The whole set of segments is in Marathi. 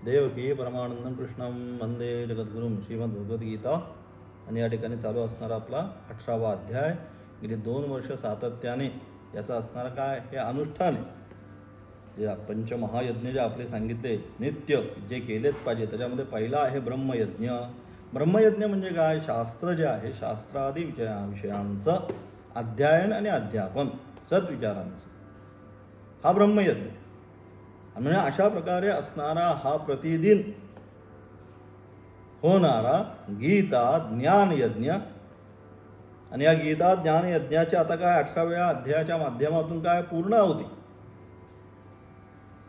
देवकी परमानंदम कृष्णम वंदे जगद्गुरुम श्रीमद्भगवद्गीता. आणि या ठिकाणी चालू असणारा आपला 18वा अध्याय. गेली 2 वर्ष सातत्याने याचा असणारा काय हे अनुष्ठान जे पंचमहायज्ञ जे आपले सांगितले नित्य जे केलेच पाहिजे त्याच्यामध्ये पहिला आहे ब्रह्मयज्ञ. ब्रह्मयज्ञ म्हणजे काय? शास्त्र जे आहे शास्त्रादी विषयांचं अध्ययन आणि अध्यापन सत्विचारांचं हा ब्रह्मयज्ञ. म्हणजे अशा प्रकारे असणारा हा प्रतिदिन होणारा गीता ज्ञान यज्ञ. आणि या गीता ज्ञान यज्ञाच्या आता काय 18व्या अध्यायाच्या माध्यमातून काय पूर्णाहुती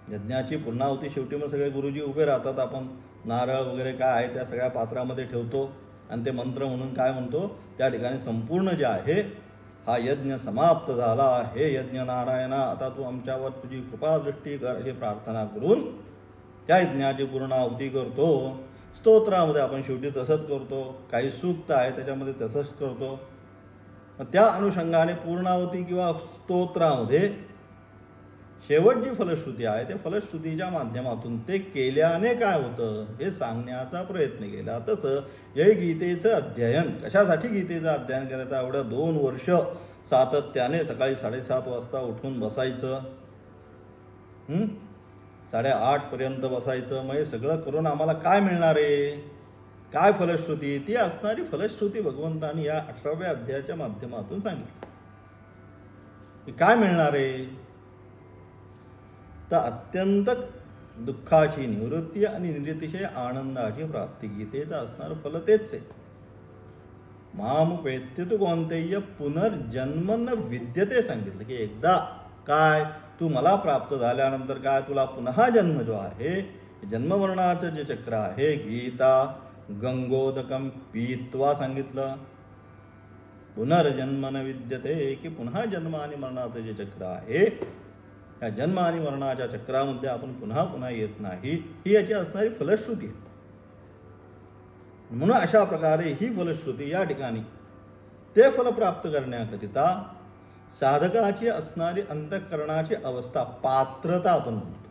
यज्ञाची पूर्णाहुती. शेवटी मग सगळे गुरुजी उभे राहतात. आपण नारळ वगैरे काय आहे त्या सगळ्या पात्रामध्ये ठेवतो आणि ते मंत्र म्हणून काय म्हणतो त्या ठिकाणी संपूर्ण जे आहे हा यज्ञ समाप्त झाला. हे यज्ञ नारायणा आता तू आमच्यावर तुझी कृपादृष्टी कर हे प्रार्थना करून त्या यज्ञाची पूर्णाहुती करतो. स्तोत्रामध्ये आपण शेवटी तसंच करतो. काही सूक्त आहे त्याच्यामध्ये तसंच करतो. मग त्या अनुषंगाने पूर्णाहुती किंवा स्तोत्रामध्ये शेवट जी फलश्रुती आहे ते फलश्रुतीच्या माध्यमातून ते केल्याने काय होतं हे सांगण्याचा प्रयत्न केला. तसं हे गीतेचं अध्ययन कशासाठी गीतेचं अध्ययन करायचं? एवढं 2 वर्ष सातत्याने सकाळी 7:30 वाजता उठून बसायचं, 8:30 पर्यंत बसायचं. मग हे सगळं करून आम्हाला काय मिळणार आहे? काय फलश्रुती? ती असणारी फलश्रुती भगवंतांनी या 18व्या अध्यायाच्या माध्यमातून सांगितली. काय मिळणार आहे? तर अत्यंत दुःखाची निवृत्ती आणि निरतिशय आनंदाची प्राप्ती. गीतेचं असणार फल तेच आहे. मामुपेत्य तू कोणतेय पुनर्जन्म न विद्यते सांगितलं की एकदा काय तू मला प्राप्त झाल्यानंतर काय तुला पुन्हा जन्म जो आहे जन्ममरणाचं जे चक्र आहे गीता गंगोदकम पीत्वा सांगितलं. पुनर्जन्म न विद्यते की पुन्हा जन्म आणि मरणाचं जे चक्र आहे या जन्म आणि मरणाच्या चक्रामध्ये आपण पुन्हा पुन्हा येत नाही ही याची असणारी फलश्रुती आहे. म्हणून अशा प्रकारे ही फलश्रुती या ठिकाणी ते फल प्राप्त करण्याकरिता साधकाची असणारी अंतःकरणाची अवस्था पात्रता आपण म्हणतो.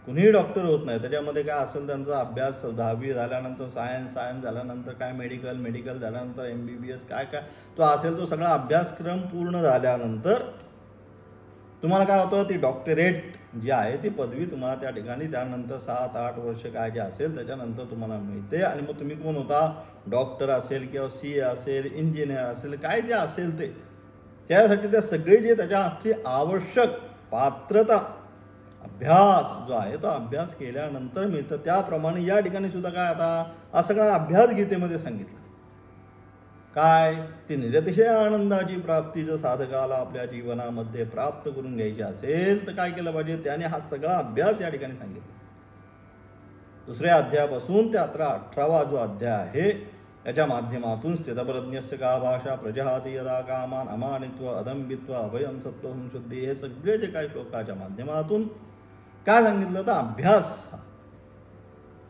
कुणीही डॉक्टर होत नाही. त्याच्यामध्ये काय असेल त्यांचा अभ्यास 10वी झाल्यानंतर सायन्स झाल्यानंतर काय मेडिकल झाल्यानंतर MBBS काय तो असेल तो सगळा अभ्यासक्रम पूर्ण झाल्यानंतर तुम्हाला काय होतं ती डॉक्टरेट जी आहे ती पदवी तुम्हाला त्या ठिकाणी त्यानंतर 7-8 वर्ष काय जे असेल त्याच्यानंतर तुम्हाला मिळते. आणि मग तुम्ही कोण होता? डॉक्टर असेल किंवा CA असेल इंजिनियर असेल काय जे असेल ते त्यासाठी त्या सगळे जे त्याच्याची आवश्यक पात्रता अभ्यास जो आहे तो अभ्यास केल्यानंतर मिळतं. त्याप्रमाणे या ठिकाणी सुद्धा काय आता हा सगळा अभ्यास गीतेमध्ये सांगितला. काय ती निरतिशय आनंदाची प्राप्ती जर साधकाला आपल्या जीवनामध्ये प्राप्त करून घ्यायची असेल तर काय केलं पाहिजे? त्याने हा सगळा अभ्यास या ठिकाणी सांगितला. 2ऱ्या अध्यायापासून ते 18वा जो अध्याय आहे याच्या माध्यमातून स्थितप्रज्ञस्य का भाषा प्रजहाती यदा कामान अमानित्व अदंबित्व अभयम सत्वम शुद्धी हे सगळे जे काही श्लोकाच्या माध्यमातून काय सांगितलं तर अभ्यास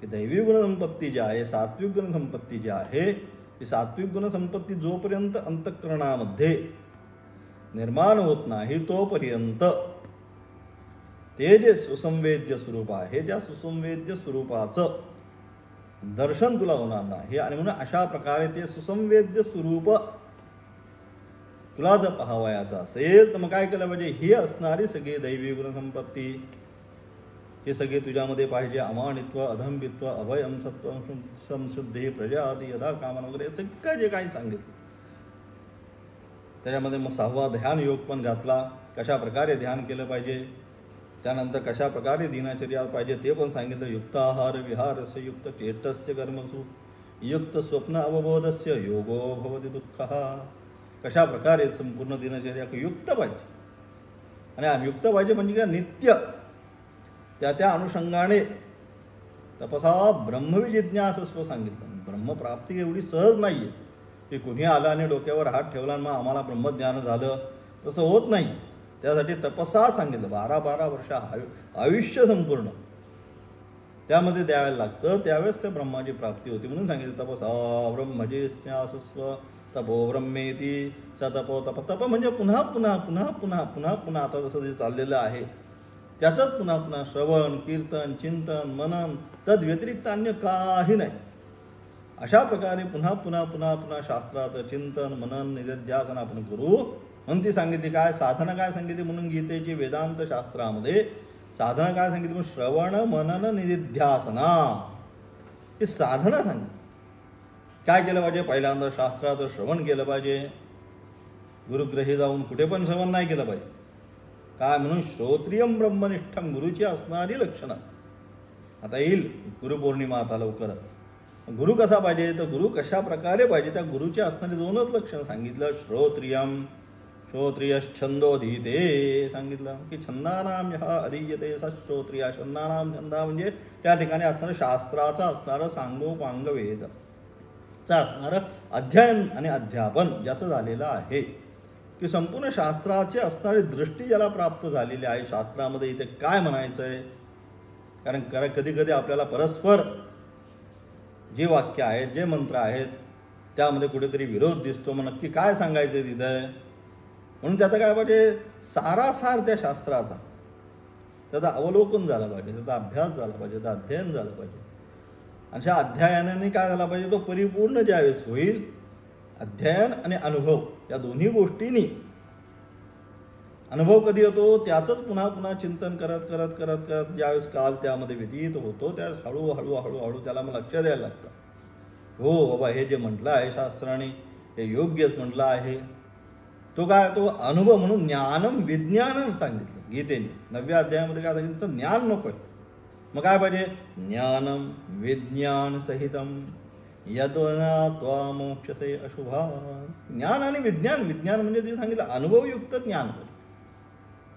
की दैवी गुणसंपत्ती जी आहे सात्विक गुणसंपत्ती जी आहे ही सात्विक गुणसंपत्ती जोपर्यंत अंतःकरणामध्ये निर्माण होत नाही तोपर्यंत ते जे सुसंवेद्य स्वरूप आहे त्या सुसंवेद्य स्वरूपाचं दर्शन तुला होणार नाही. आणि म्हणून अशा प्रकारे ते सुसंवेद्य स्वरूप तुला जर पाहावयाचं असेल तर मग काय केलं पाहिजे? ही असणारी सगळी दैवी गुणसंपत्ती हे सगळे तुझ्यामध्ये पाहिजे. अमानित्व अधंबित्व अभयम सत्वम संशुद्धी प्रजाती यदा कामन वगैरे सगळं जे काही सांगितलं त्याच्यामध्ये मग 6वा ध्यान योग पण घातला. कशा प्रकारे ध्यान केलं पाहिजे त्यानंतर कशा प्रकारे दिनचर्या पाहिजे ते पण सांगितलं. युक्त आहार विहारस्य युक्त चेतस्य कर्मसु युक्त स्वप्न अवबोधस्य योगो भवति दुःखः. कशा प्रकारे संपूर्ण दिनचर्या युक्त पाहिजे. आणि युक्त पाहिजे म्हणजे काय नित्य त्या अनुषंगाने तपसा ब्रह्मविजिज्ञासस्व सांगितलं. ब्रह्मप्राप्ती एवढी सहज नाही आहे की कुणी आला आणि डोक्यावर हात ठेवला मग आम्हाला ब्रह्मज्ञान झालं तसं होत नाही. त्यासाठी तपसा सांगितलं. 12 वर्ष आयुष्य संपूर्ण त्यामध्ये द्यायला लागतं त्यावेळेस त्या ब्रह्माची प्राप्ती होती. म्हणून सांगितलं तपसा ब्रह्मजिज्ञासस्व तपो ब्रह्मेती स तपो तप. तप म्हणजे पुन्हा पुन्हा पुन्हा पुन्हा पुन्हा पुन्हा आता जसं जे चाललेलं आहे त्याचंच पुन्हा पुन्हा श्रवण कीर्तन चिंतन मनन तद व्यतिरिक्त अन्य काही नाही. अशा प्रकारे पुन्हा पुन्हा पुन्हा पुन्हा शास्त्राचं चिंतन मनन निधिध्यासन आपण करू म्हणून ती सांगितली. काय साधना काय सांगितली म्हणून गीतेची वेदांत शास्त्रामध्ये साधना काय सांगितली म्हणून श्रवण मनन निधिध्यासना ही साधना सांगितली. काय केलं पाहिजे? पहिल्यांदा शास्त्राचं श्रवण केलं पाहिजे. गुरुग्रही जाऊन कुठे पण श्रवण नाही केलं पाहिजे. काय म्हणून श्रोत्रियम ब्रह्मनिष्ठम गुरुची असणारी लक्षणं. आता येईल गुरुपौर्णिमा आता लवकरच. गुरु कसा पाहिजे तर गुरु कशा प्रकारे पाहिजे त्या गुरुची असणारी दोनच लक्षणं सांगितलं. श्रोत्रियम श्रोत्रियश्छंदोधीते सांगितलं की छंदानाम ह्या अधीयते स श्रोत्रिय. छंदानाम छंदा म्हणजे त्या ठिकाणी असणारं शास्त्राचं असणारं सांगोपांग वेदचं असणारं अध्ययन आणि अध्यापन ज्याचं झालेलं आहे की संपूर्ण शास्त्राची असणारी दृष्टी ज्याला प्राप्त झालेली आहे. शास्त्रामध्ये इथे काय म्हणायचं आहे कारण कधी कधी आपल्याला परस्पर जे वाक्य आहेत जे मंत्र आहेत त्यामध्ये कुठेतरी विरोध दिसतो. मग नक्की काय सांगायचं तिथं म्हणून त्याचं काय पाहिजे सारासार त्या शास्त्राचा त्याचा अवलोकन झालं पाहिजे त्याचा अभ्यास झाला पाहिजे त्याचं अध्ययन झालं पाहिजे. अशा अध्ययनाने काय झाला पाहिजे तो परिपूर्ण ज्यावेळेस होईल अध्ययन आणि अनुभव या दोन्ही गोष्टींनी अनुभव कधी होतो त्याचंच पुन्हा पुन्हा चिंतन करत करत करत करत ज्यावेळेस काल त्यामध्ये व्यतीत होतो त्या हळूहळू हळूहळू त्याला मग लक्ष द्यायला लागतं. हो बाबा हे जे म्हटलं आहे शास्त्राने हे योग्यच म्हटलं आहे. तो काय तो अनुभव म्हणून ज्ञानम विज्ञान सांगितलं गीतेने. 9व्या अध्यायामध्ये काय सांगितलं ज्ञान नको आहे. मग काय पाहिजे ज्ञानम विज्ञान सहितम यद्वनात्वा मोक्षसे अशुभा. ज्ञान आणि विज्ञान विज्ञान म्हणजे ते सांगितलं अनुभवयुक्त ज्ञान.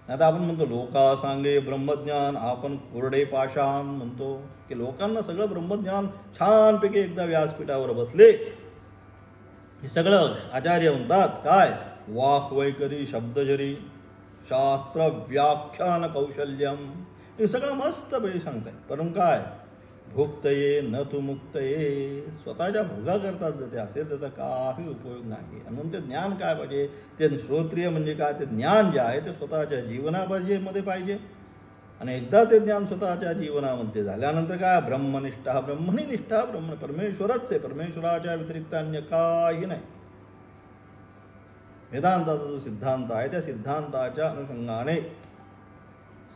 आता आपण म्हणतो लोका सांगे ब्रह्मज्ञान आपण कोरडे पाषाण म्हणतो की लोकांना सगळं ब्रह्मज्ञान छानपैकी एकदा व्यासपीठावर बसले हे सगळं आचार्य म्हणतात काय वाक् वैखरी शब्दजरी शास्त्र व्याख्यान कौशल्यम हे सगळं मस्तपैकी सांगताय. परंतु काय भुक्तये न तू मुक्तये स्वतःच्या भोगा करतात जर ते असेल त्याचा काही उपयोग नाही. म्हणून ते ज्ञान काय पाहिजे ते श्रोत्रिय म्हणजे काय ते ज्ञान जे आहे ते स्वतःच्या जीवनामध्ये पाहिजे. आणि एकदा ते ज्ञान स्वतःच्या जीवनामध्ये झाल्यानंतर काय ब्रह्मनिष्ठा ब्रह्मणी निष्ठा ब्रह्म परमेश्वरच आहे. परमेश्वराच्या व्यतिरिक्त अन्य काही नाही. वेदांताचा जो सिद्धांत आहे त्या सिद्धांताच्या अनुषंगाने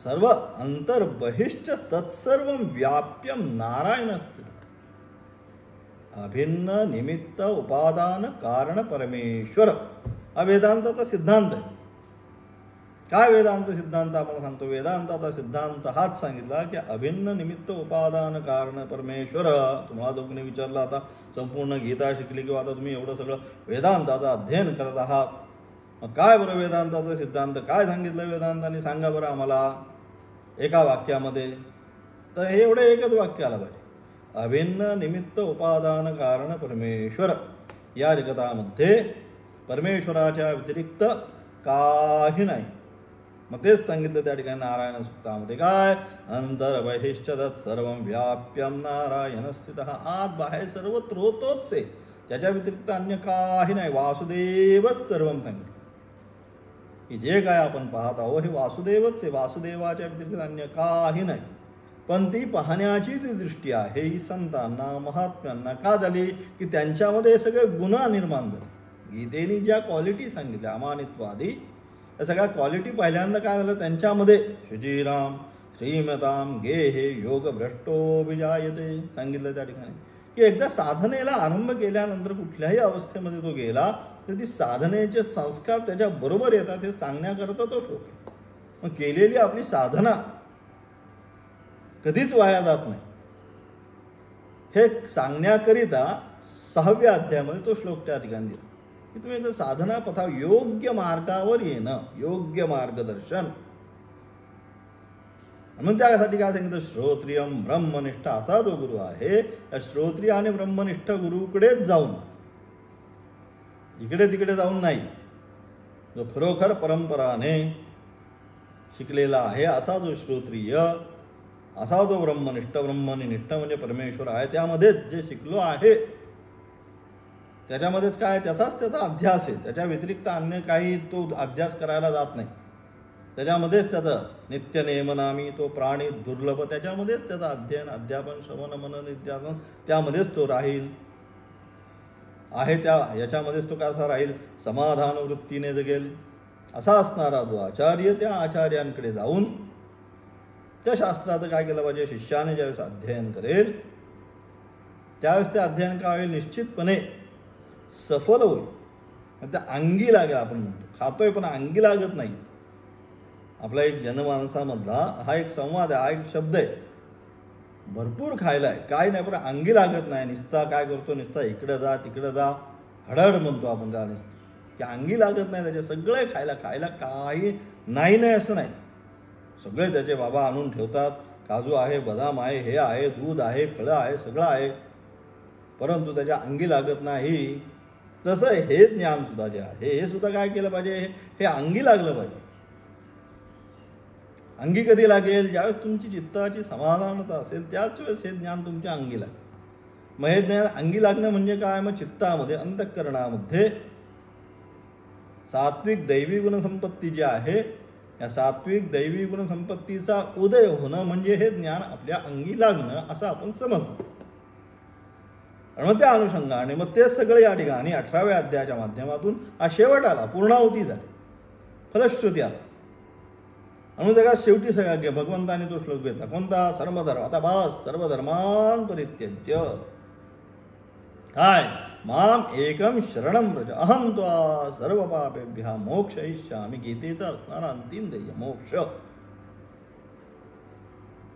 सर्व अंतर्बहिश्च तत्सर्व व्याप्यम नारायण स्थित अभिन्न निमित्त उपादान कारण परमेश्वर हा वेदांताचा सिद्धांत आहे. काय वेदांत सिद्धांत आपण सांगतो वेदांताचा सिद्धांत हाच सांगितला की अभिन्न निमित्त उपादान कारण परमेश्वर. तुम्हाला दोघांनी विचारलं आता संपूर्ण गीता शिकली किंवा आता तुम्ही एवढं सगळं वेदांताचं अध्ययन करत आहात मग काय बरं वेदांताचा सिद्धांत काय सांगितलं वेदांताने सांगा बरं आम्हाला एका वाक्यामध्ये. तर हे एवढं एकच वाक्य आलं पाहिजे अभिन्न निमित्त उपादान कारण परमेश्वर. या जगतामध्ये परमेश्वराच्या व्यतिरिक्त काही नाही. मग तेच सांगितलं त्या ठिकाणी नारायण सूक्तामध्ये काय अंतर्बहिश्च तत्सर्व व्याप्यम नारायण स्थित. आत बाहेर सर्व त्रोतोच आहे त्याच्या व्यतिरिक्त अन्य काही नाही. वासुदेवच सर्व सांगितलं की जे काय आपण पाहत आहोत हे वासुदेवच आहे. वासुदेवाच्या व्यतिरिक्त अन्य काही नाही. पण ती पाहण्याची जी दृष्टी आहे ही संतांना महात्म्यांना का झाली की त्यांच्यामध्ये हे सगळे गुण निर्माण झाले. गीतेने ज्या क्वालिटी सांगितल्या अमानित्वादी या सगळ्या क्वालिटी पहिल्यांदा काय झालं त्यांच्यामध्ये शुचिराम श्रीमताम गेहे योग भ्रष्टो विजायते सांगितलं त्या ठिकाणी की एकदा साधनेला आरंभ केल्यानंतर कुठल्याही अवस्थेमध्ये तो गेला तर ती साधनेचे संस्कार त्याच्या बरोबर येतात हे सांगण्याकरता तो श्लोक आहे. मग केलेली आपली साधना कधीच वाया जात नाही हे सांगण्याकरिता 6व्या अध्यायामध्ये तो श्लोक त्या ठिकाणी दिला की तुम्ही एकदा साधना पथा योग्य मार्गावर येणं योग्य मार्गदर्शन. म्हणून त्यासाठी काय सांगितलं श्रोत्रियम ब्रह्मनिष्ठ असा जो गुरु आहे त्या श्रोत्रिय आणि ब्रह्मनिष्ठ गुरुकडेच जाऊन इकडे तिकडे जाऊन नाही. जो खरोखर परंपराने शिकलेला आहे असा जो श्रोत्रिय असा जो ब्रह्मनिष्ठ ब्रह्मनिष्ठ म्हणजे परमेश्वर आहे त्यामध्येच जे शिकलो आहे त्याच्यामध्येच काय त्याचाच त्याचा अध्यास आहे. त्याच्या व्यतिरिक्त अन्य काही तो अध्यास करायला जात नाही. त्याच्यामध्येच त्याचं नित्य नेमनामी तो प्राणी दुर्लभ, त्याच्यामध्येच त्याचं अध्ययन अध्यापन श्रवण मनन निध्यासन त्यामध्येच तो राहील आहे, त्या याच्यामध्येच तो कसा राहील, समाधान वृत्तीने जगेल असा असणारा जो आचार्य, त्या आचार्यांकडे जाऊन त्या शास्त्राचं काय केलं पाहिजे, शिष्याने ज्यावेळेस अध्ययन करेल त्यावेळेस ते अध्ययन काय होईल, निश्चितपणे सफल होईल, त्या अंगी लागेल. आपण म्हणतो खातोय पण अंगी लागत नाही. आपला एक जनमानसामधला हा एक संवाद आहे, हा एक शब्द आहे. भरपूर खायला आहे काय नाही पण अंगी लागत नाही. निस्ता काय करतो, निस्ता इकडं जा तिकडं जा हडहड म्हणतो आपण त्या निस्ता, की अंगी लागत नाही त्याचे. सगळे खायला काही नाही असं नाही, सगळे त्याचे बाबा आणून ठेवतात. काजू आहे, बदाम आहे, हे आहे, दूध आहे, फळं आहे, सगळं आहे, परंतु त्याच्या अंगी लागत नाही. तसं हे ज्ञान सुद्धा जे आहे हे सुद्धा काय केलं पाहिजे, हे अंगी लागलं पाहिजे. अंगी कधी लागेल, ज्यावेळेस तुमची चित्ताची समाधानता असेल त्याच वेळेस हे ज्ञान तुमच्या अंगी लागेल. मग हे ज्ञान अंगी लागणं म्हणजे काय, मग चित्तामध्ये अंतःकरणामध्ये सात्विक दैवी गुणसंपत्ती जी आहे, या सात्विक दैवी गुणसंपत्तीचा उदय होणं म्हणजे हे ज्ञान आपल्या अंगी लागणं असं आपण समजतो. आणि मग त्या अनुषंगाने मग ते सगळे या ठिकाणी 18व्या अध्यायाच्या माध्यमातून हा शेवट आला, पूर्णाहुती झाली, फलश्रुती आला. आणि मग जगात शेवटी सगळ्या भगवंताने तो श्लोक घेतला कोणता, सर्वधर्म. आता बस सर्वधर्मान परित्यज्य काय, माम एकम शरणम व्रज अहम त्वा सर्व पापेभ्यः मोक्षयिष्यामि. गीतेचा असणारा अंतिम ध्येय मोक्ष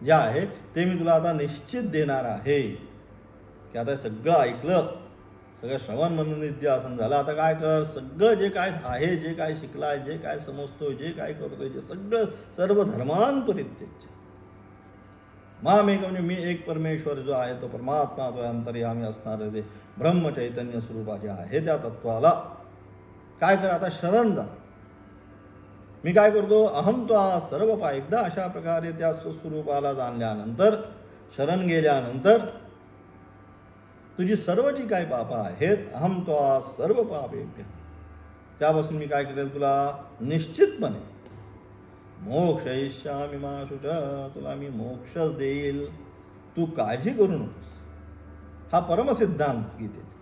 जे आहे ते मी तुला आता निश्चित देणार आहे. की आता सगळं ऐकलं, सगळं श्रवण मनन निध्यासन झालं, आता काय कर, सगळं जे काय आहे, जे काय शिकलाय, जे काय समजतोय, जे काय करतोय, जे सगळं सर्व धर्मान परित्यज्य माम एक, म्हणजे मी एक परमेश्वर जो आहे तो परमात्मा, तो अंतर्यामी असणारे ते ब्रह्म चैतन्य स्वरूपाचे आहे त्या तत्वाला काय कर, आता शरण जा. मी काय करतो, अहम त्वा सर्व पा. एकदा अशा प्रकारे त्या स्वस्वरूपाला जाणल्यानंतर, शरण गेल्यानंतर तुझी सर्व जी काही पापं आहेत, अहम त्वा सर्व पापेभ्यः, त्यापासून मी काय करेल, तुला निश्चितपणे मोक्षयिष्यामि मा शुचा, तुला मी मोक्ष देईल, तू काळजी करू नकोस. हा परमसिद्धांत गीतेचा.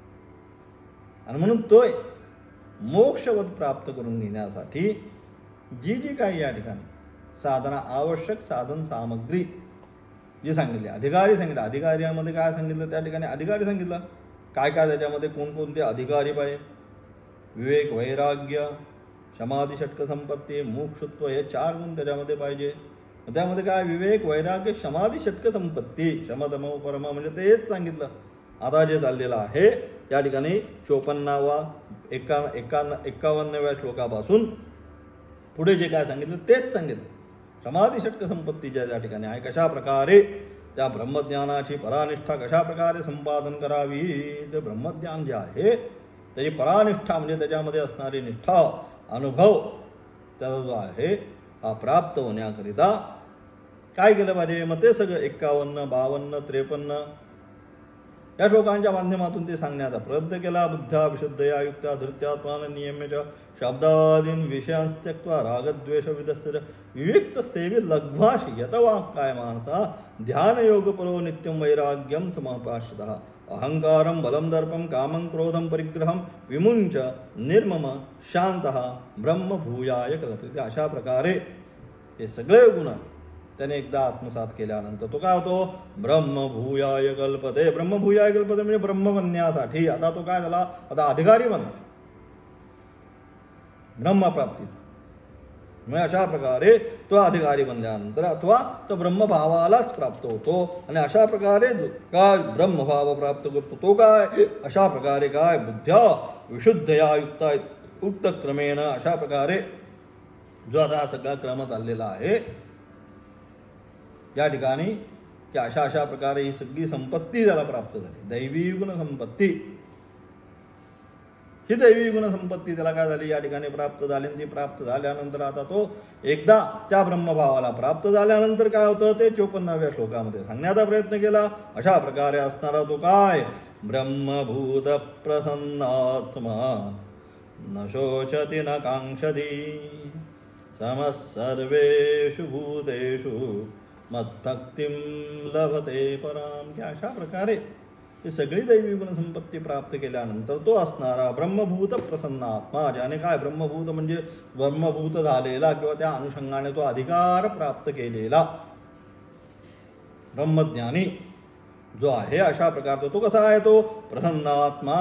आणि म्हणून तो मोक्षवत प्राप्त करून घेण्यासाठी जी जी काही या ठिकाणी साधना आवश्यक साधन सामग्री जी सांगितली, अधिकारी सांगितलं, अधिकार्यामध्ये काय सांगितलं, त्या ठिकाणी अधिकारी सांगितलं काय काय, त्याच्यामध्ये कोणकोणते अधिकारी पाहिजे, विवेक वैराग्य समाधी षटक संपत्ती मोक्षत्व, हे 4 गुण त्याच्यामध्ये पाहिजे. त्यामध्ये काय, विवेक वैराग्य समाधी षटक संपत्ती, शमदम परम, म्हणजे तेच सांगितलं. आता जे चाललेलं आहे या ठिकाणी 54व्या 51व्या श्लोकापासून पुढे जे काय सांगितलं तेच सांगितलं. समाधी षटक संपत्ती ज्या त्या ठिकाणी आहे, कशा प्रकारे त्या ब्रह्मज्ञानाची परानिष्ठा कशा प्रकारे संपादन करावी, ते ब्रह्मज्ञान जे आहे त्याची परानिष्ठा म्हणजे त्याच्यामध्ये असणारी निष्ठा, अनुभव त्याचा जो आहे हा प्राप्त होण्याकरिता काय केलं पाहिजे. मग ते सगळं 51, 52, 53 या श्लोकांच्या माध्यमातून ते सांगण्याचा प्रयत्न केला. बुद्ध्या विशुद्धया युक्त्या धृत्यात्मान नियम्यच्या शब्दादीन विषयांस त्यक्त्वा रागद्वेष विदस्य विविक्त सेवी लघ्वाशी यतवाक्काय मानसा ध्यानयोगपरो नित्यं वैराग्यं समपाश्रितः अहंकारं बलं दर्पं कामं क्रोधं परिग्रहं विमुञ्च निर्मम शांतः ब्रह्मभूयाय कल्पते. अशा प्रकारे हे सगळे गुण त्याने एकदा आत्मसात केल्यानंतर तो काय होतो, ब्रह्मभूयाय कल्पते. ब्रह्मभूयाय कल्पते म्हणजे ब्रह्म बनण्यासाठी आता तो काय झाला, आता अधिकारी बनला ब्रह्मप्राप्तीचा. म्हणजे अशा प्रकारे तो अधिकारी बनल्यानंतर अथवा तो ब्रह्मभावालाच प्राप्त होतो. आणि अशा प्रकारे काय ब्रह्मभाव प्राप्त करतो तो काय, अशा प्रकारे काय बुद्ध्या विशुद्धया युक्ता उक्त क्रमेण, अशा प्रकारे जो आता सगळा क्रम चाललेला आहे या ठिकाणी, की अशा प्रकारे ही सगळी संपत्ती त्याला प्राप्त झाली, दैवी गुण संपत्ती. ही दैवी गुणसंपत्ती त्याला काय झाली या ठिकाणी प्राप्त झाली. ती प्राप्त झाल्यानंतर आता तो एकदा त्या ब्रह्मभावाला प्राप्त झाल्यानंतर काय होतं ते 54व्या श्लोकामध्ये सांगण्याचा प्रयत्न केला. अशा प्रकारे असणारा तो काय, ब्रह्मभूत प्रसन्नात्मा न शोचती न कांक्षती. समः सर्वेषु भूतेषु मद्भक्तिं लभते पराम. की अशा प्रकारे ही सगळी दैवी गुणसंपत्ती प्राप्त केल्यानंतर तो असणारा ब्रह्मभूत प्रसन्न आत्मा, ज्याने काय ब्रह्मभूत म्हणजे ब्रह्मभूत झालेला किंवा त्या अनुषंगाने तो अधिकार प्राप्त केलेला ब्रह्मज्ञानी जो आहे, अशा प्रकारचा तो कसा आहे, तो प्रसन्न आत्मा.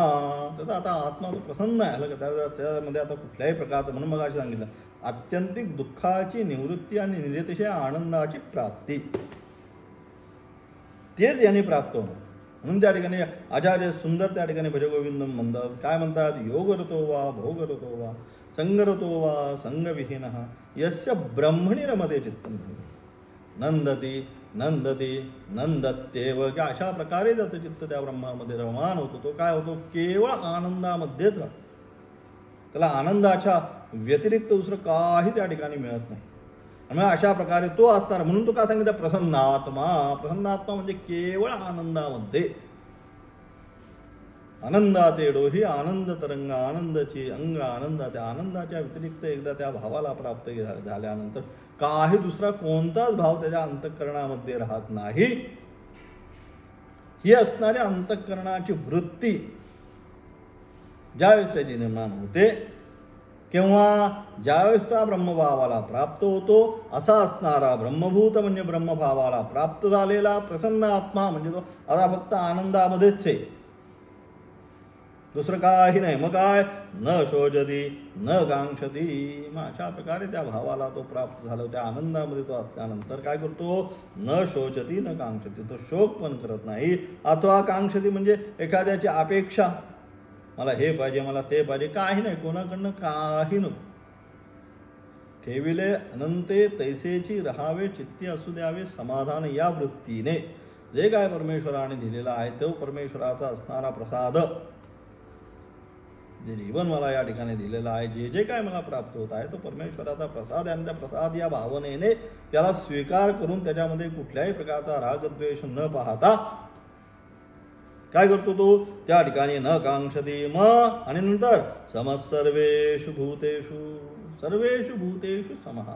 त्याचा आता आत्मा तो प्रसन्न आहे, त्यामध्ये आता कुठल्याही प्रकारचं, म्हणून मग असे सांगितलं आत्यंतिक दुःखाची निवृत्ती आणि निरतिशय आनंदाची प्राप्ती, तेच याने प्राप्त होणं. म्हणून त्या ठिकाणी आचार्य सुंदर त्या ठिकाणी भजगोविंदम म्हणतात. काय म्हणतात, योगरतो वा भोगरतो वा संगरतो वा संगविहीनः यस्य ब्रह्मणि रमते चित्तम नंदती नंदती नंदत्येव. की अशा प्रकारे जातं चित्त त्या ब्रह्मामध्ये रममान होतो. तो काय होतो, केवळ आनंदामध्येच राहतो. त्याला आनंदाच्या व्यतिरिक्त दुसरं काही त्या ठिकाणी मिळत नाही. आणि अशा प्रकारे तो असणार, म्हणून तो काय सांगितलं, प्रसन्नात्मा. प्रसन्नात्मा म्हणजे केवळ आनंदामध्ये, आनंदाचे डोही आनंद तरंग, आनंदाची अंग आनंद. त्या आनंदाच्या व्यतिरिक्त एकदा त्या भावाला प्राप्त झाल्यानंतर काही दुसरा कोणताच भाव त्याच्या अंतःकरणामध्ये राहत नाही. ही असणाऱ्या अंतःकरणाची वृत्ती ज्यावेळेस त्याची निर्माण होते किंवा ज्यावेळेस त्या ब्रह्मभावाला प्राप्त होतो, असा असणारा ब्रह्मभूत म्हणजे ब्रह्मभावाला प्राप्त झालेला प्रसन्न आत्मा म्हणजे तो आता फक्त आनंदामध्येच आहे, दुसरं काही नाही. मग काय, न शोचती न कांक्षती. मग अशा प्रकारे त्या भावाला तो प्राप्त झाला, त्या आनंदामध्ये तो असल्यानंतर काय करतो, न शोचती न कांक्षती. तो शोक पण करत नाही, अथवा कांक्षती म्हणजे एखाद्याची अपेक्षा, मला हे पाहिजे मला ते पाहिजे, काही नाही, कोणाकडनं काही नको. ठेविले अनंते तैसेची राहावे चित्ती असू द्यावे समाधान. या वृत्तीने जे काय परमेश्वराने दिलेला आहे तो परमेश्वराचा असणारा प्रसाद, जे जीवन मला या ठिकाणी दिलेलं आहे, जे जे काय मला प्राप्त होत आहे तो परमेश्वराचा प्रसाद. आणि त्या प्रसाद या भावनेने त्याला स्वीकार करून त्याच्यामध्ये कुठल्याही प्रकारचा रागद्वेष न पाहता काय करतो तो, त्या ठिकाणी न कांक्षती. मग आणि नंतर समसर्वेषु भूतेषु, सर्वेषु भूतेषु समः.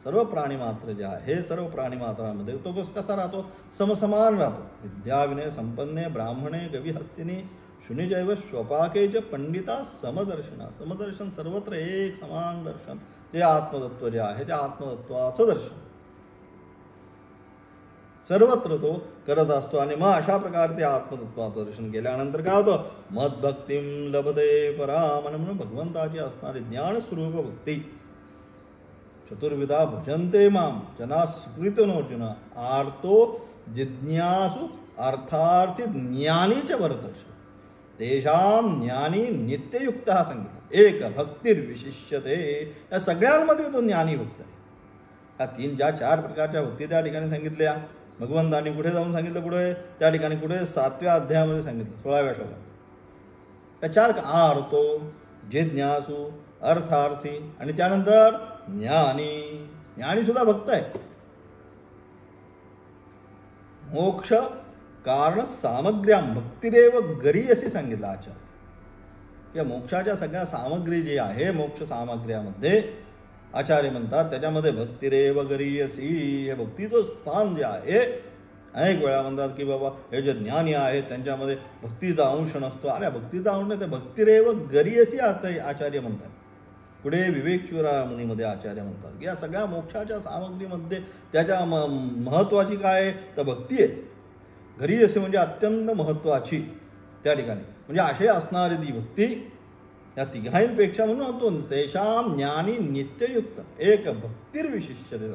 सर्व प्राणीमात्र जे आहे, सर्व प्राणीमात्रांमध्ये तो कसा राहतो, समसमान राहतो. विद्याविनय संपन्ने ब्राह्मणे गविहस्तिनी शुनिजैव स्वपाके च पंडिता समदर्शना. समदर्शन सर्वत्र एक समान दर्शन, ते आत्मतत्व जे आहे त्या आत्मतत्वाचं दर्शन सर्वत्र तो करत असतो. आणि मग अशा प्रकारे ते आत्मतत्वाचं दर्शन केल्यानंतर काय होतं, मद्भक्तिं लभते पराम. म्हणून भगवंताची असणारी ज्ञानस्वरूप भक्ती. चतुर्विधा भजन्ते माम जना सुकृतनोर्जुन आर्तो जिज्ञासु अर्थार्थी ज्ञानीच वर्तते तेषां ज्ञानी नित्ययुक्त. हा सांगितलं एक भक्तिर्विशिष्यते. या सगळ्यांमध्ये तो ज्ञानी भक्त आहे. ह्या तीन ज्या चार प्रकारच्या भक्ती त्या ठिकाणी सांगितल्या भगवंतांनी. कुठे जाऊन सांगितलं, कुठे त्या ठिकाणी, कुठे 7व्या अध्यायामध्ये सांगितलं 16व्या श्लोकात. त्या चार आर्तो जिज्ञासू अर्थार्थी आणि त्यानंतर ज्ञानी. ज्ञानी सुद्धा भक्त आहे. मोक्ष कारण सामग्र्या भक्तिरेव गरी असे सांगितलं आचार्य. या मोक्षाच्या सगळ्या सामग्री जी आहे, मोक्ष सामग्र्यामध्ये आचार्य म्हणतात त्याच्यामध्ये भक्तिरेव गरीयसी. हे भक्तीचं स्थान जे आहे, अनेक वेळा म्हणतात की बाबा हे जे ज्ञानी आहेत त्यांच्यामध्ये भक्तीचा अंश नसतो. अरे भक्तीचा अंश नाही, ते भक्तिरेव गरीयसी आचार्य म्हणतात. पुढे विवेक चूडामणीमध्ये आचार्य म्हणतात की या सगळ्या मोक्षाच्या सामग्रीमध्ये त्याच्या महत्त्वाची काय तर भक्ती आहे. घरी असे म्हणजे अत्यंत महत्त्वाची त्या ठिकाणी, म्हणजे असे असणारी ती भक्ती या तिघांपेक्षा म्हणून होतो तेषां ज्ञानी नित्ययुक्त. एक भक्तिर्विशिष्यते.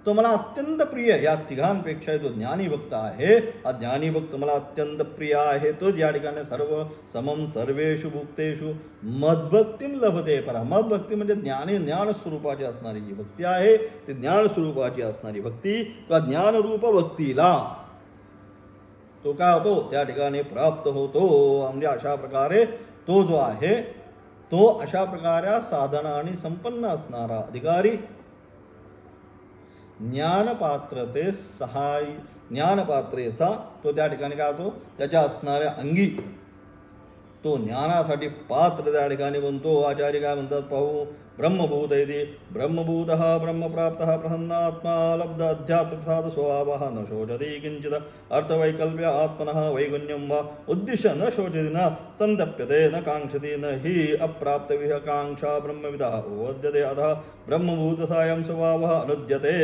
तो मला अत्यंत प्रिय, या तिघांपेक्षा तो ज्ञानी भक्त आहे. हा ज्ञानी भक्त मला अत्यंत प्रिय आहे. तो या ठिकाणी सर्व समम सर्वेषु भुक्तेषु मद्भक्तिं लभते परा. मद्भक्ती म्हणजे ज्ञान स्वरूपाची असणारी जी भक्ती आहे, ती ज्ञान स्वरूपाची असणारी भक्ती किंवा ज्ञानरूप भक्तीला तो काय होतो त्या ठिकाणी प्राप्त होतो. म्हणजे अशा प्रकारे तो जो आहे तो अशा प्रकारे साधनाने संपन्न असणारा अधिकारी ज्ञानपात्रते सहाय. ज्ञानपात्रेचा तो त्या ठिकाणी काय होतो, त्याच्या असणाऱ्या अंगी तो ज्ञानासाठी पात्र त्या ठिकाणी बनतो. आचार्य काय म्हणतात पाहू, ब्रह्मभूत इति ब्रह्मभूतः ब्रह्मप्राप्तः प्रसन्नात्मा लब्ध अध्यात्मप्रसाद स्वभावः न शोचति किंचित् अर्थवैकल्प्य आत्मनः वैगुण्यं वा उद्दिश्य न शोचति न संतप्यते न कांक्षति न हि अप्राप्तविहकांक्षा ब्रह्मविदः उपपद्यते अतः ब्रह्मभूतसायं स्वभावः अनुद्यते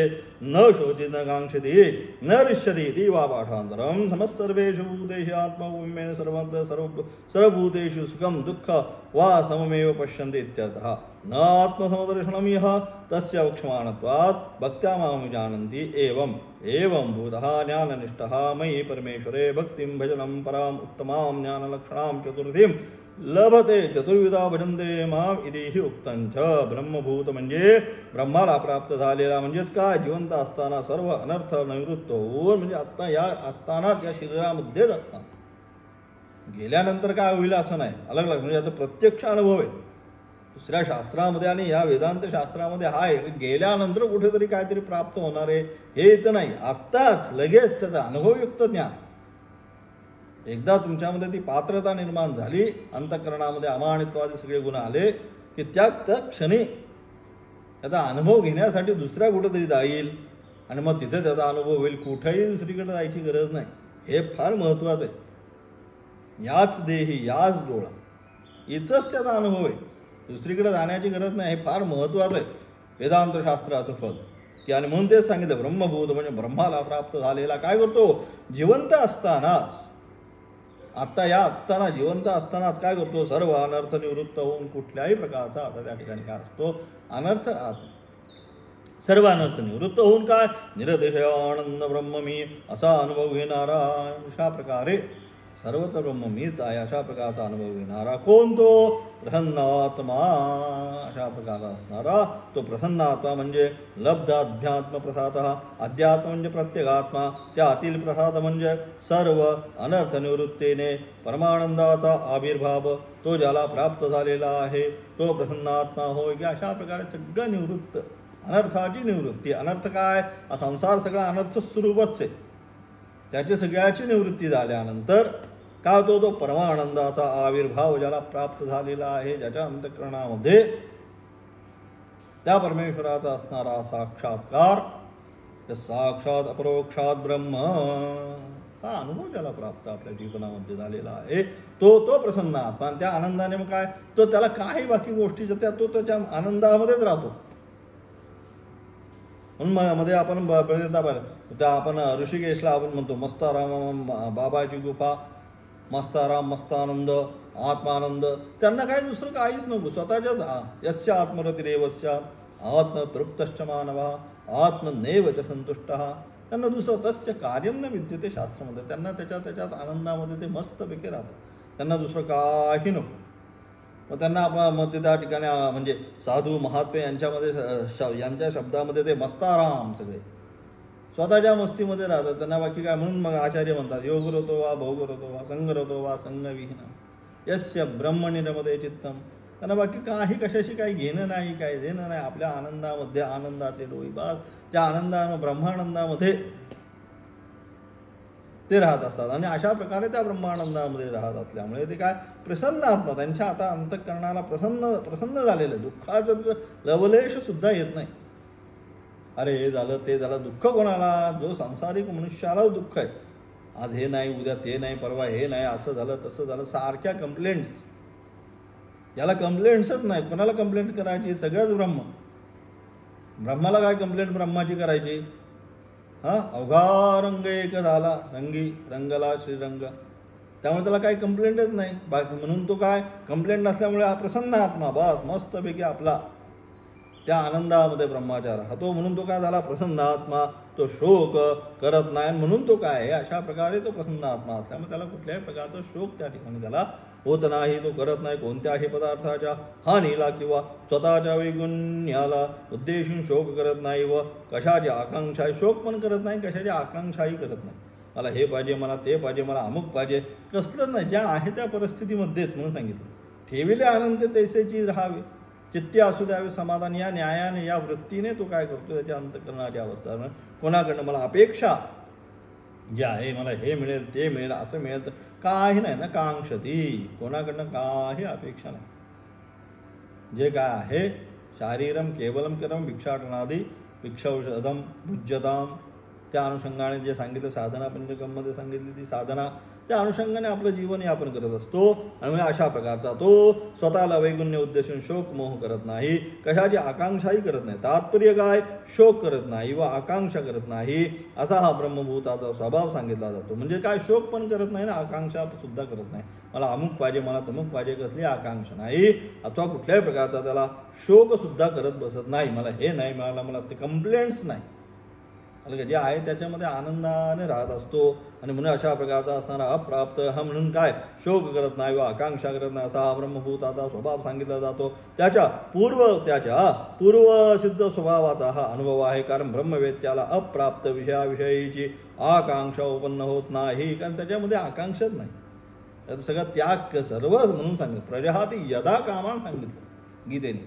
न शोचति न कांक्षति न रिष्यति इति वा पाठान्तरं समस्सर्वेषु भूतेषु आत्मभूमेन सर्वभूतेषु सुखं दुःख वा सममेव पश्यन्ति इत्यर्थः न आत्मसमदर्शनं यः तस्य वक्ष्यमाणत्वात् भक्त्या मां जानन्ति एवं भूतः ज्ञाननिष्ठः मयि परमेश्वरे भक्तिं भजनं पराम् उत्तमां ज्ञानलक्षणां चतुर्थीं लभते चतुर्विधा भजन्ते माम इति हि उक्तं च ब्रह्मभूत म्हणजे ब्रह्माला प्राप्त झालेला म्हणजेच काय जिवंत असताना सर्व अनर्थ निवृत्त होऊन म्हणजे आता या असतानाच या शरीरामध्येच असताना गेल्यानंतर काय होईल असं नाही अलग अलग म्हणजे याचा प्रत्यक्ष अनुभव आहे दुसऱ्या शास्त्रामध्ये आणि या वेदांत शास्त्रामध्ये आहे गेल्यानंतर कुठेतरी काहीतरी प्राप्त होणार आहे हे इथं नाही आत्ताच लगेच त्याचा अनुभवयुक्त ज्ञान एकदा तुमच्यामध्ये ती पात्रता निर्माण झाली अंतःकरणामध्ये अमानित्वादी सगळे गुण आले की त्या क्षणी त्याचा अनुभव घेण्यासाठी दुसऱ्या कुठेतरी जाईल आणि मग तिथे त्याचा अनुभव होईल कुठेही दुसरीकडे जायची गरज नाही हे फार महत्त्वाचं आहे याच देही याच डोळा इथंच त्याचा अनुभव आहे दुसरीकडे जाण्याची गरज नाही हे फार महत्त्वाचं आहे वेदांत शास्त्राचं फल की आणि म्हणून तेच सांगितलं ब्रह्मभूत म्हणजे ब्रह्माला प्राप्त झालेला काय करतो जिवंत असतानाच आता या आत्ताना जिवंत असतानाच काय करतो सर्व अनर्थ निवृत्त होऊन कुठल्याही प्रकारचा आता त्या ठिकाणी काय असतो अनर्थ सर्व अनर्थ निवृत्त होऊन काय निरतिशय आनंद ब्रह्म मी असा अनुभव घेणारा अशा प्रकारे सर्वत्र ब्रह्म मीच आहे अशा प्रकारचा अनुभव घेणारा कोण तो प्रसन्नात्मा अशा प्रकारचा असणारा तो प्रसन्नात्मा म्हणजे लब्ध अध्यात्म प्रसाद अध्यात्म म्हणजे प्रत्येगात्मा त्या अतील प्रसाद म्हणजे सर्व अनर्थ निवृत्तीने परमानंदाचा आविर्भाव तो ज्याला प्राप्त झालेला आहे तो प्रसन्नात्मा होय की अशा प्रकारे सगळं निवृत्त अनर्थाची निवृत्ती अनर्थ काय संसार सगळा अनर्थ स्वरूपच आहे त्याची सगळ्याची निवृत्ती झाल्यानंतर का तो परमानंदाचा आविर्भाव ज्याला प्राप्त झालेला आहे ज्याच्या अंतःकरणामध्ये त्या परमेश्वराचा असणारा साक्षात्कार साक्षात अपरोक्षात ब्रह्म हा अनुभव ज्याला प्राप्त आपल्या जीवनामध्ये झालेला आहे तो प्रसन्न आत्मा त्या आनंदाने मग काय तो त्याला काही बाकी गोष्टी ज्या तो त्याच्या आनंदामध्येच राहतो म्हणून मध्ये आपण त्या आपण ऋषिकेशला आपण म्हणतो मस्ताराम बाबाची गुफा मस्ताराम मस्तानंद आत्मानंद त्यांना काही दुसरं काहीच नको स्वतःच्याच यस्य आत्मरतिरेवस्य आत्मतृप्तश्च मानवा आत्मनेव च संतुष्टः त्यांना दुसरं तस्य कार्यं न विद्यते शास्त्रामध्ये त्यांना त्याच्यात आनंदामध्ये ते मस्तपैकी राहतात त्यांना दुसरं काही नको मग त्यांना आपण मग त्या ठिकाणी म्हणजे साधू महात्मे यांच्यामध्ये यांच्या शब्दामध्ये ते मस्ताराम सगळे स्वतःच्या मस्तीमध्ये राहतात त्यांना बाकी काय म्हणून मग आचार्य म्हणतात योगरतो वा भोगरतो वा संगरतो वा संगविहीन यस्य ब्रह्मनिरमदे चित्तम त्यांना बाकी काही कशाशी काही घेणं नाही काही देणं नाही आपल्या आनंदामध्ये आनंदाचे डोळी बास त्या आनंदानं ब्रह्मानंदामध्ये ते राहत असतात आणि अशा प्रकारे त्या ब्रह्मानंदामध्ये राहत असल्यामुळे ते काय प्रसन्न आत्मा त्यांच्या आता अंतःकरणाला प्रसन्न झालेलं दुःखाचं लवलेश सुद्धा येत नाही अरे हे झालं ते झालं दुःख कोणाला जो सांसारिक मनुष्याला दुःख आहे आज हे नाही उद्या ते नाही परवा हे नाही असं झालं तसं झालं सारख्या कंप्लेंट्स याला कंप्लेंट्सच नाही कोणाला कंप्लेंट करायची सगळ्याच ब्रह्माला काय कंप्लेंट ब्रह्माची करायची अवघा रंग एक झाला रंगला श्रीरंग त्यामुळे त्याला काही कंप्लेंटच नाही बाकी म्हणून तो काय कंप्लेंट नसल्यामुळे हा प्रसन्न आत्मा बस मस्तपैकी आपला त्या आनंदामध्ये ब्रह्माचा राहतो म्हणून तो काय झाला प्रसन्न आत्मा तो शोक करत नाही म्हणून तो काय आहे अशा प्रकारे तो प्रसन्न आत्मा असल्यामुळे त्याला कुठल्याही प्रकारचा शोक त्या ठिकाणी त्याला होत नाही तो करत नाही कोणत्याही पदार्थाच्या हानीला किंवा स्वतःच्या वैगुण्याला उद्देशून शोक करत नाही व कशाची आकांक्षाही शोक पण करत नाही कशाची आकांक्षाही करत नाही मला हे पाहिजे मला ते पाहिजे मला अमुक पाहिजे कसलंच नाही ज्या आहे त्या परिस्थितीमध्येच म्हणून सांगितलं ठेविले आनंद तैसेची राहावे चित्ती असू द्यावे समाधान या न्यायाने या वृत्तीने तो काय करतो त्याच्या अंतःकरणाची अवस्था कोणाकडनं मला अपेक्षा जे आहे मला हे मिळेल ते मिळेल असं मिळेल तर काही नाही ना कांक्षती कोणाकडनं काही अपेक्षा नाही जे काय आहे शारीरम केवलम करम भिक्षाटनादी भिक्षौषधम भुज्यताम, त्या अनुषंगाने जे सांगितलं साधना पंचकमध्ये सांगितली ती साधना, त्या अनुषंगाने आपलं जीवन यापन करत असतो. आणि अशा प्रकारचा तो स्वतःला वैगुण्य उद्देशून शोक मोह करत नाही, कशाची आकांक्षाही करत नाही. तात्पर्य काय? शोक करत नाही व आकांक्षा करत नाही, असा हा ब्रह्मभूताचा स्वभाव सांगितला जातो. म्हणजे काय? शोक पण करत नाही ना आकांक्षा सुद्धा करत नाही. मला अमुक पाहिजे, मला तमुक पाहिजे, कसली आकांक्षा नाही, अथवा कुठल्याही प्रकारचा त्याला शोक सुद्धा करत बसत नाही. मला हे नाही मिळालं, मला ते कंप्लेंट्स नाही, जे आहे त्याच्यामध्ये आनंदाने राहत असतो. आणि म्हणून अशा प्रकारचा असणारा अप्राप्त हा म्हणून काय? शोक करत नाही व आकांक्षा करत नाही, असा हा ब्रह्मभूताचा स्वभाव सांगितला जातो. त्याच्या पूर्वसिद्ध स्वभावाचा हा अनुभव आहे. कारण ब्रह्मवेत्याला अप्राप्त विषयाविषयीची आकांक्षा उत्पन्न होत नाही, कारण त्याच्यामध्ये आकांक्षाच नाही. त्याचं सगळं त्याग सर्व म्हणून सांगितलं. प्रजहाती यदा कामान सांगितलं गीतेने,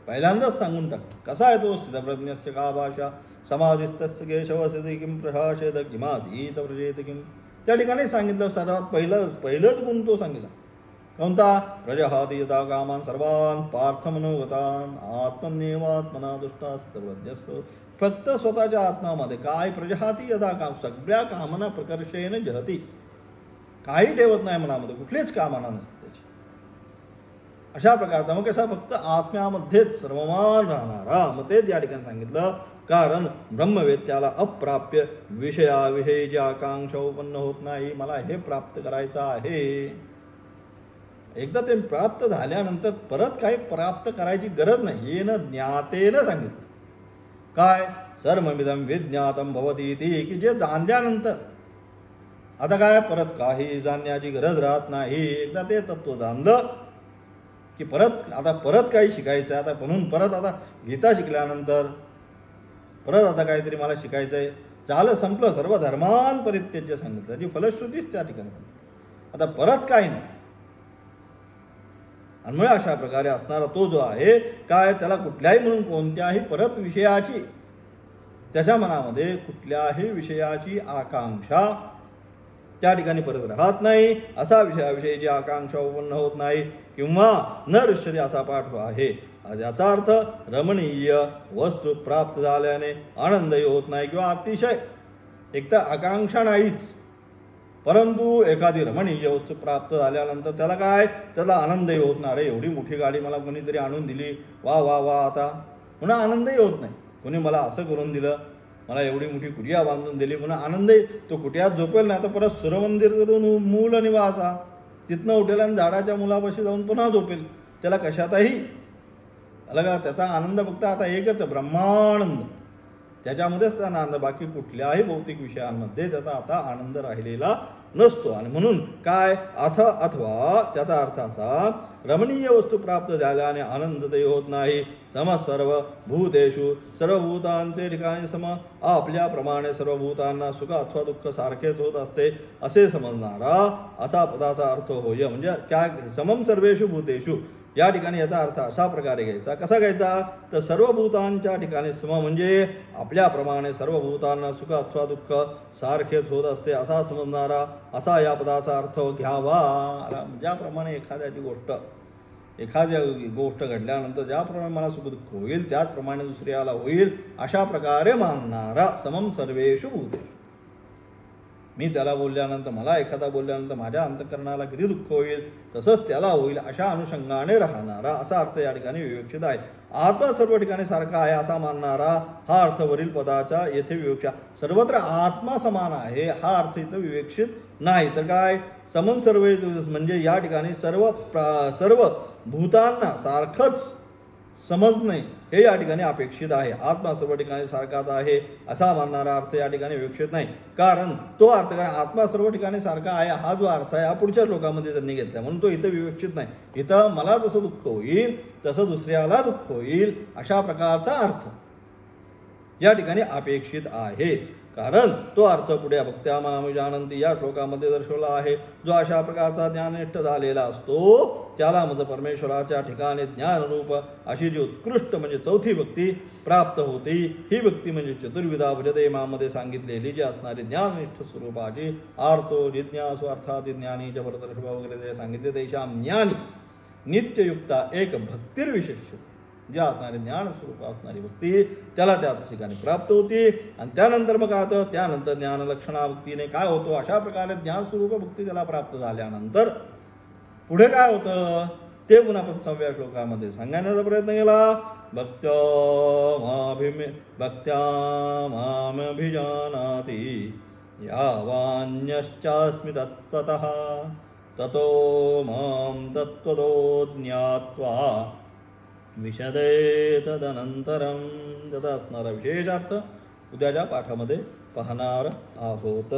पहिल्यांदाच सांगून टाकलं. कसा आहे तो? स्थितप्रज्ञस्य का भाषा समाधिस्तस्य केशवस्ति किं प्रशासेत किमासीत व्रजेत किं. त्या ठिकाणी सांगितलं सर्वात पहिलंच गुण तो सांगितला. कोणता? प्रजहाती यदा कामान सर्वान पार्थ मनोगतान आत्मन्येवात्मना दुष्टा सर्वज्ञस्य. फक्त स्वतःच्या आत्मामध्ये काय? प्रजहाती यदा काम, सगळ्या कामना प्रकर्षेने जहती, काही ठेवत नाही मनामध्ये, कुठलीच कामना नसते त्याची. अशा प्रकारचा मग कसा? फक्त आत्म्यामध्येच सर्वमान राहणारा. मग तेच या ठिकाणी सांगितलं. कारण ब्रह्मवेत्याला अप्राप्य विषयाविषयीची आकांक्षा उत्पन्न होत नाही. मला हे प्राप्त करायचं आहे. एकदा ते प्राप्त झाल्यानंतर परत काही प्राप्त करायची गरज नाही. येणं ज्ञातेनं सांगितलं. काय? सर्वमिदं विज्ञातं भवति इति, की जे जाणल्यानंतर आता काय? परत काही जाणण्याची गरज राहत नाही. एकदा ते तत्व जाणलं की परत काही शिकायचं आहे. आता म्हणून परत आता गीता शिकल्यानंतर परत आता काहीतरी मला शिकायचं आहे. झालं, संपलं. सर्व धर्मान परित्यज्य सांगितलं. त्याची फलश्रुतीच त्या ठिकाणी. आता परत काही नाही. आणि अशा प्रकारे असणारा तो जो आहे काय, त्याला कुठल्याही म्हणून कोणत्याही परत विषयाची, त्याच्या मनामध्ये कुठल्याही विषयाची आकांक्षा त्या ठिकाणी परत राहत नाही. असा विषयाविषयीची आकांक्षा उत्पन्न होत नाही. किंवा न ऋष्यते असा पाठ आहे. याचा अर्थ रमणीय वस्तू प्राप्त झाल्याने आनंदही होत नाही किंवा अतिशय एक तर आकांक्षा नाहीच, परंतु एखादी रमणीय वस्तू प्राप्त झाल्यानंतर त्याला काय? त्याला आनंदही होत नाही. अरे एवढी मोठी गाडी मला कोणीतरी आणून दिली, वा वा वा. आता पुन्हा आनंदही होत नाही. कोणी मला असं करून दिलं, मला एवढी मोठी कुटिया बांधून दिली, पुन्हा आनंदही. तो कुटियात झोपेल नाही तर परत सूर्यमंदिर करून मूल निवासा, तिथनं उठेल आणि झाडाच्या मुलापाशी जाऊन पुन्हा झोपेल. त्याला कशातही अलग त्याचा आनंद फक्त आता एकच, ब्रह्मानंद. त्याच्यामध्येच त्याचा आनंद, बाकी कुठल्याही भौतिक विषयांमध्ये त्याचा आता आनंद राहिलेला नसतो. आणि म्हणून काय? अथवा त्याचा अर्थ असा, रमणीय वस्तू प्राप्त झाल्याने आनंदही होत नाही. सर्व भूतेषु सर्वभूतांचे ठिकाणी सम, आपल्याप्रमाणे सर्व भूतांना सुख अथवा दुःख सारखेच होत असते असे समजणारा असा पदाचा अर्थ होय. म्हणजे काय? समम सर्वेषु भूतेषु या ठिकाणी याचा अर्थ अशा प्रकारे घ्यायचा. कसा घ्यायचा? तर सर्व भूतांच्या ठिकाणी सम म्हणजे आपल्याप्रमाणे सर्व भूतांना सुख अथवा दुःख सारखेच होत असते असा समजणारा असा या पदाचा अर्थ घ्यावा. ज्याप्रमाणे एखाद्या गोष्ट घडल्यानंतर ज्याप्रमाणे मला सुख दुःख होईल त्याचप्रमाणे दुसऱ्याला होईल अशा प्रकारे मानणारा. समम सर्वेषु भूतेषु. मी त्याला बोलल्यानंतर, मला एखादा बोलल्यानंतर माझ्या अंतःकरणाला किती दुःख होईल तसंच त्याला होईल अशा अनुषंगाने राहणारा असा अर्थ या ठिकाणी विवक्षित आहे. आत्मा सर्व ठिकाणी सारखा आहे असा मानणारा हा अर्थ वरील पदाचा येथे विवक्षा. सर्वत्र आत्मा समान आहे हा अर्थ इथं विवक्षित नाही. तर काय? समम सर्व म्हणजे या ठिकाणी सर्व भूतांना सारखंच समजणे हे या ठिकाणी अपेक्षित आहे. आत्मा सर्व ठिकाणी सारखाच आहे असा मानणारा अर्थ या ठिकाणी विवक्षित नाही. कारण तो अर्थ काय? आत्मा सर्व ठिकाणी सारखा आहे हा जो अर्थ आहे हा पुढच्या श्लोकामध्ये त्यांनी घेतला, म्हणून तो इथं विवक्षित नाही. इथं मला जसं दुःख होईल तसं दुसऱ्याला दुःख होईल अशा प्रकारचा अर्थ या ठिकाणी अपेक्षित आहे. कारण तो अर्थ पुढे भक्त्या माम जानंती या श्लोकामध्ये दर्शवला आहे. जो अशा प्रकारचा ज्ञाननिष्ठ झालेला असतो त्याला मग परमेश्वराच्या ठिकाणी ज्ञानरूप अशी जी उत्कृष्ट म्हणजे चौथी भक्ती प्राप्त होती. ही भक्ती म्हणजे चतुर्विधा भजते मामध्ये सांगितलेली जी असणारी ज्ञाननिष्ठ स्वरूपाची आर्तो जिज्ञासु अर्थात ज्ञानी जबरदर्श वगैरे जे सांगितले त्याच्या ज्ञानी नित्ययुक्ता एक भक्तिर्विशेष जे असणारी ज्ञान स्वरूप असणारी भक्ती त्याला त्या ठिकाणी प्राप्त होती. आणि त्यानंतर मग काय होतं, त्यानंतर ज्ञान लक्षणा भक्तीने काय होतो, अशा प्रकारे ज्ञान स्वरूप भक्ती त्याला प्राप्त झाल्यानंतर पुढे काय होतं ते पुन्हा आपण 6व्या श्लोकामध्ये सांगण्याचा प्रयत्न केला. भक्त्या मामभिजानाति यावान्यश्चास्मि तत्त्वतः ततो मां तत्त्वतो ज्ञात्वा विशदे तदनंतरम. त्याचा असणारा विशेषार्थ उद्याच्या पाठामध्ये पाहणार आहोत.